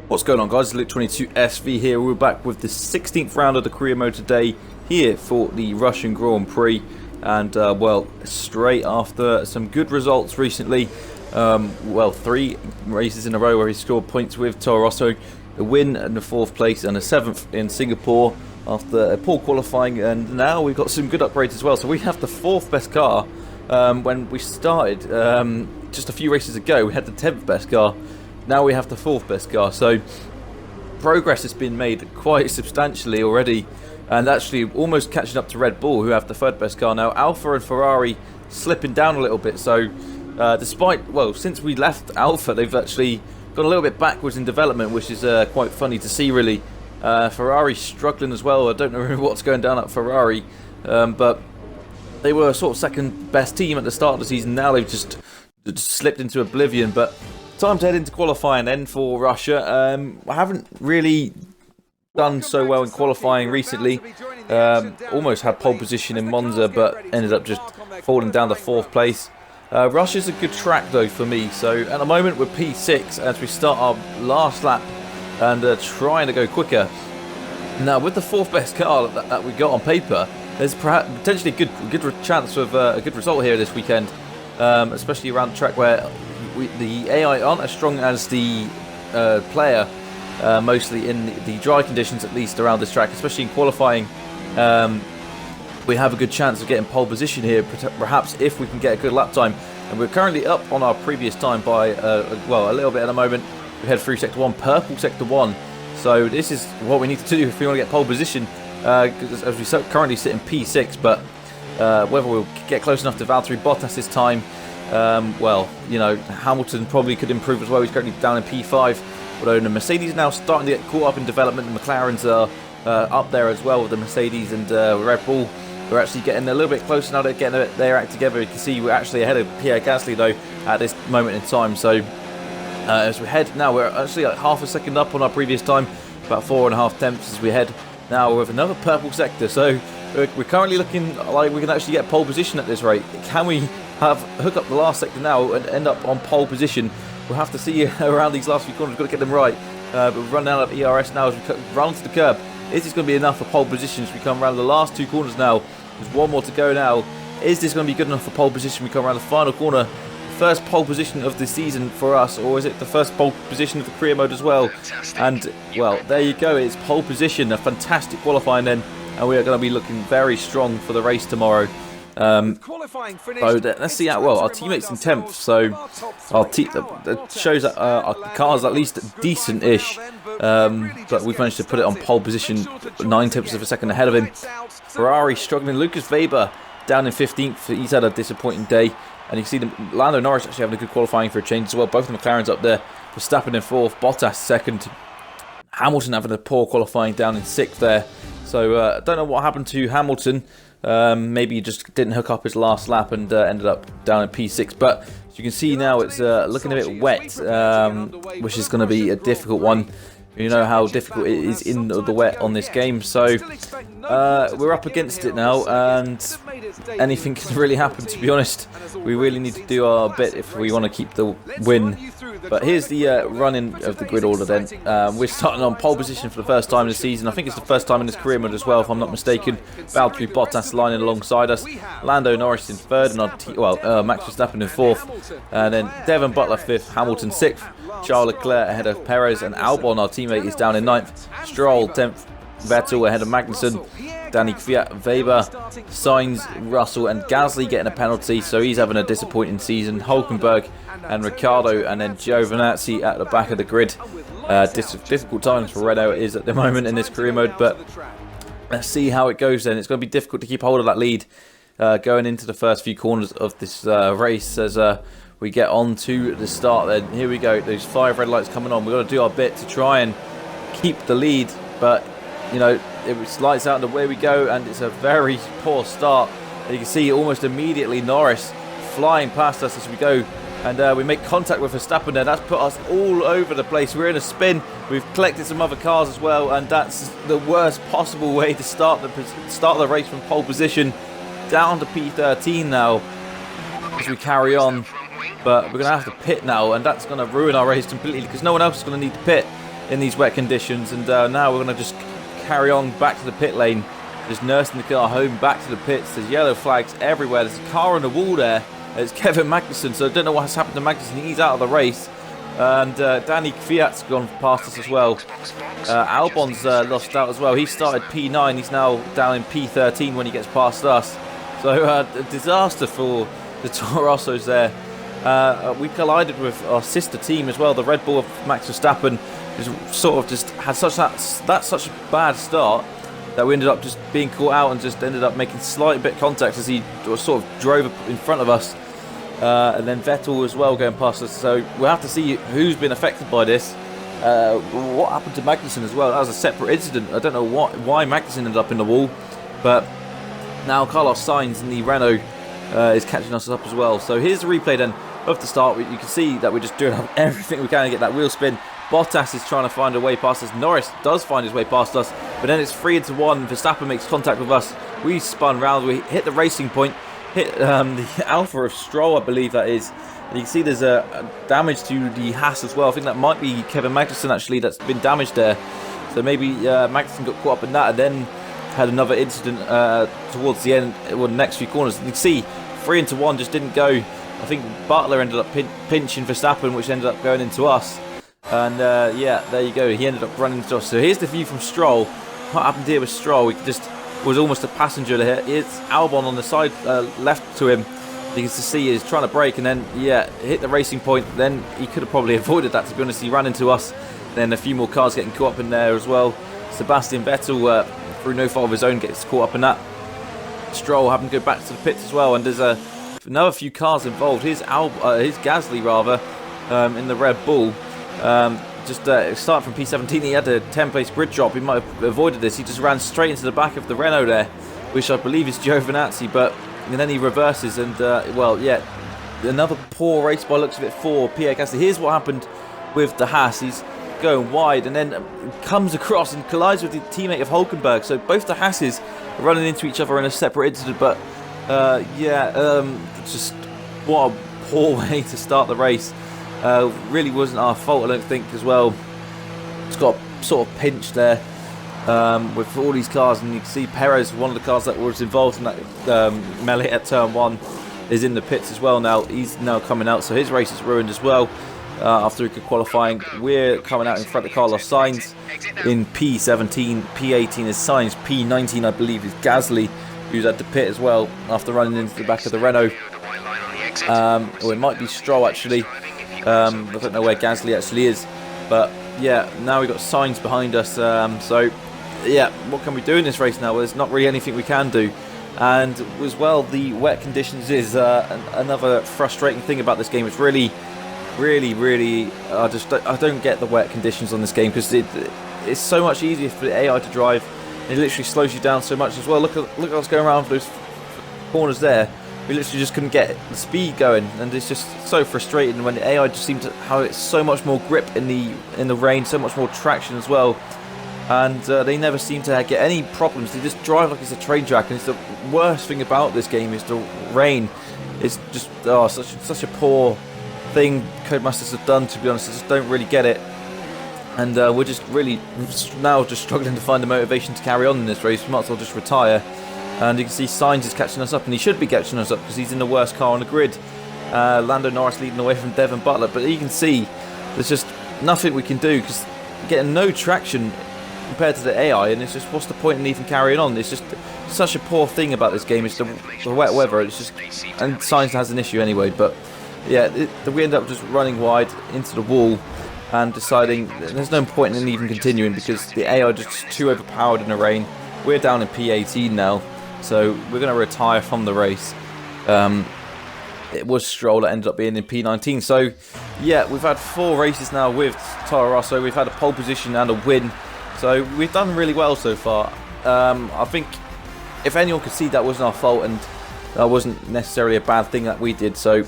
What's going on, guys? Lit22SV here. We're back with the 16th round of the career mode today here for the Russian Grand Prix. And, well, straight after some good results recently, well, 3 races in a row where he scored points with Toro Rosso, a win in the 4th place and a 7th in Singapore after a poor qualifying. And now we've got some good upgrades as well. So we have the 4th best car. When we started just a few races ago, we had the 10th best car. Now we have the 4th best car, so progress has been made quite substantially already, and actually almost catching up to Red Bull, who have the 3rd best car now. Alpha and Ferrari slipping down a little bit, so despite, well, since we left Alpha, they've actually gone a little bit backwards in development, which is quite funny to see, really. Ferrari struggling as well. I don't know what's going down at Ferrari, but they were sort of 2nd best team at the start of the season. Now they've just slipped into oblivion, but time to head into qualifying then for Russia. I haven't really done so well in qualifying recently. Almost had pole position in Monza, but ended up just falling down to 4th place. Russia's a good track though for me, so at the moment we're P6 as we start our last lap and trying to go quicker. Now with the 4th best car that we got on paper, there's perhaps potentially a good chance of a good result here this weekend, especially around the track where the AI aren't as strong as the player, mostly in the dry conditions, at least around this track, especially in qualifying. We have a good chance of getting pole position here, perhaps if we can get a good lap time. And we're currently up on our previous time by, well, a little bit at the moment. We head through Sector 1, purple Sector 1. So this is what we need to do if we want to get pole position, as we currently sit in P6, but whether we'll get close enough to Valtteri Bottas this time, well, you know, Hamilton probably could improve as well. He's currently down in P5, although the Mercedes now starting to get caught up in development. The McLarens are up there as well with the Mercedes, and Red Bull are actually getting a little bit closer now. They're getting their act together. You can see we're actually ahead of Pierre Gasly though at this moment in time. So as we head now, we're actually like half a second up on our previous time, about 4.5 tenths as we head now with another purple sector. So we're currently looking like we can actually get pole position at this rate. Can we hook up the last sector now and end up on pole position? We'll have to see around these last few corners. We've got to get them right. But we've run out of ERS now as we run to the curb. Is this going to be enough for pole position as we come around the last 2 corners now? There's one more to go now. Is this going to be good enough for pole position? We come around the final corner. First pole position of the season for us, or is it the first pole position of the career mode as well? And, well, there you go. It's pole position. A fantastic qualifying then. And we are going to be looking very strong for the race tomorrow. So let's see how well our teammates in 10th. So that shows that our car's at least decent-ish, but we've managed to put it on pole position 9 tenths of a second ahead of him. Ferrari struggling. Lucas Weber down in 15th. He's had a disappointing day, and you can see Lando Norris actually having a good qualifying for a change as well. Both the McLarens up there. Verstappen in 4th, Bottas 2nd, Hamilton having a poor qualifying down in 6th there. So I don't know what happened to Hamilton. Maybe he just didn't hook up his last lap and ended up down at P6. But as you can see now, it's looking a bit wet, which is going to be a difficult one. You know how difficult it is in the wet on this game. So we're up against it now, and anything can really happen, to be honest. We really need to do our bit if we want to keep the win. But here's the running of the grid order then. We're starting on pole position for the first time this season. I think it's the first time in his career mode as well, if I'm not mistaken. Valtteri Bottas lining alongside us. Lando Norris in 3rd, and Max Verstappen in 4th. And then Devon Butler 5th, Hamilton 6th. Charles Leclerc ahead of Perez, and Albon, our teammate, is down in 9th. Stroll 10th. Vettel ahead of Magnussen. Danny Kvyat, Weber, Sainz, Russell, and Gasly getting a penalty, so he's having a disappointing season. Hulkenberg and Ricciardo, and then Giovinazzi at the back of the grid. Difficult times for Renault it is at the moment in this career mode, but let's see how it goes then. It's going to be difficult to keep hold of that lead going into the first few corners of this race as we get on to the start then. Here we go, those 5 red lights coming on. We've got to do our bit to try and keep the lead, but you know, it lights out and away we go, and it's a very poor start. You can see almost immediately Norris flying past us as we go, and we make contact with Verstappen there. That's put us all over the place. We're in a spin. We've collected some other cars as well, and that's the worst possible way to start the race from pole position. Down to P13 now as we carry on, but we're going to have to pit now, and that's going to ruin our race completely because no one else is going to need to pit. in these wet conditions. And now we're going to just carry on back to the pit lane, just nursing the car home back to the pits. There's yellow flags everywhere. There's a car on the wall there. It's Kevin Magnussen, so I don't know what has happened to Magnussen. He's out of the race. And Danny Kvyat's gone past us as well. Albon's lost out as well. He started P9. He's now down in P13 when he gets past us. So a disaster for the Toro Rossos there. We collided with our sister team as well, the Red Bull of Max Verstappen. Just had such a bad start that we ended up just being caught out and just ended up making slight bit contact as he sort of drove in front of us. And then Vettel as well going past us. So we'll have to see who's been affected by this. What happened to Magnussen as well? That was a separate incident. I don't know why Magnussen ended up in the wall, but now Carlos Sainz in the Renault is catching us up as well. So here's the replay then of the start. You can see that we're just doing everything we can to get that wheel spin. Bottas is trying to find a way past us. Norris does find his way past us, but then it's 3-1. Verstappen makes contact with us. We spun round. We hit the racing point. Hit the Alpha of Stroll, I believe that is. And you can see there's a damage to the Haas as well. I think that might be Kevin Magnussen actually that's been damaged there. So maybe Magnussen got caught up in that and then had another incident towards the end, well, the next few corners. You can see 3-1 just didn't go. I think Butler ended up pinching Verstappen, which ended up going into us. And yeah, there you go. He ended up running into us. So here's the view from Stroll. What happened here with Stroll? We just was almost a passenger there. It's Albon on the side left to him. You can see he's trying to brake and then, yeah, hit the racing point. Then he could have probably avoided that, to be honest. He ran into us. Then a few more cars getting caught up in there as well. Sebastian Vettel, through no fault of his own, gets caught up in that. Stroll having to go back to the pits as well. And there's another few cars involved. Here's Gasly, rather, in the Red Bull. Starting from P17, he had a 10th-place grid drop. He might have avoided this. He just ran straight into the back of the Renault there, which I believe is Giovinazzi, and then he reverses and, well, yeah, another poor race by looks of it for Pierre Gasly. Here's what happened with the Haas. He's going wide and then comes across and collides with the teammate of Hulkenberg. So both the Haases are running into each other in a separate incident, but, just what a poor way to start the race. Really wasn't our fault, I don't think, as well. It's got sort of pinched there with all these cars, and you can see Perez, one of the cars that was involved in that melee at turn 1, is in the pits as well now. He's now coming out, so his race is ruined as well after he could qualifying. We're coming out in front of Carlos Sainz in P17, P18 is Sainz, P19 I believe is Gasly, who's at the pit as well after running into the back of the Renault. Or it might be Stroll actually. I don't know where Gasly actually is, but yeah, now we've got Sainz behind us. So yeah, what can we do in this race now? Well, there's not really anything we can do. And as well, the wet conditions is another frustrating thing about this game. It's really, I don't get the wet conditions on this game, because it's so much easier for the AI to drive. It literally slows you down so much as well. Look at what's going around for those corners there. We literally just couldn't get the speed going, and it's just so frustrating when the AI just seems to have it so much more grip in the rain, so much more traction as well, and they never seem to get any problems. They just drive like it's a train track, and it's the worst thing about this game is the rain. It's just such a poor thing Codemasters have done, to be honest. I just don't really get it, and we're just really now just struggling to find the motivation to carry on in this race. We might as well just retire. And you can see Sainz is catching us up, and he should be catching us up because he's in the worst car on the grid. Lando Norris leading away from Devon Butler, but you can see there's just nothing we can do because we're getting no traction compared to the AI, and it's just, what's the point in even carrying on? It's just such a poor thing about this game. It's the wet weather. It's just, and Sainz has an issue anyway, but yeah, we end up just running wide into the wall and deciding there's no point in even continuing because the AI is just too overpowered in the rain. We're down in P18 now. So we're going to retire from the race. It was Stroll that ended up being in P19. So yeah, we've had 4 races now with Toro Rosso. We've had a pole position and a win. So we've done really well so far. I think if anyone could see, that wasn't our fault, and that wasn't necessarily a bad thing that we did. So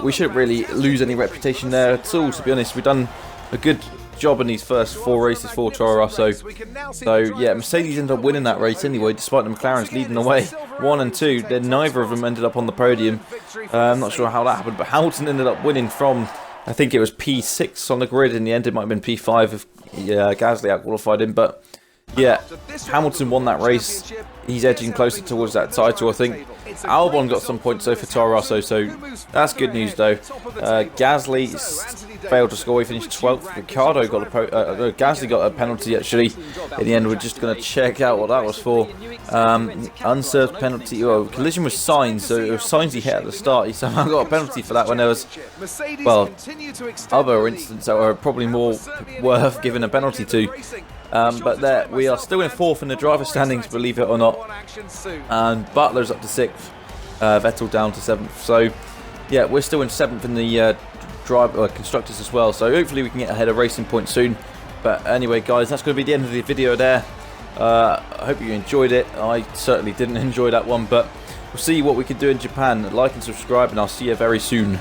we shouldn't really lose any reputation there at all, to be honest. We've done a good job in these first 4 races for Toro Rosso. So yeah, Mercedes ended up winning that race anyway, despite the McLarens leading the way 1 and 2. Then neither of them ended up on the podium. I'm not sure how that happened, but Hamilton ended up winning from I think it was P6 on the grid. In the end, it might have been P5 if Gasly out-qualified him. But yeah, Hamilton won that race. He's edging closer towards that title, I think. Albon got some points though for Toro Rosso, so that's good news though. Gasly failed to score, he finished 12th. Ricciardo got Gasly got a penalty actually. In the end, we're just going to check out what that was for. Unserved penalty, well, collision with Sainz, so it was Sainz he hit at the start. He somehow got a penalty for that when there was, well, other incidents that were probably more worth giving a penalty to. But there, we are still in 4th in the driver standings, believe it or not. And Butler's up to 6th, Vettel down to 7th. So, yeah, we're still in 7th in the constructors as well. So hopefully we can get ahead of Racing Point soon. But anyway, guys, that's going to be the end of the video there. I hope you enjoyed it. I certainly didn't enjoy that one, but we'll see what we can do in Japan. Like and subscribe, and I'll see you very soon.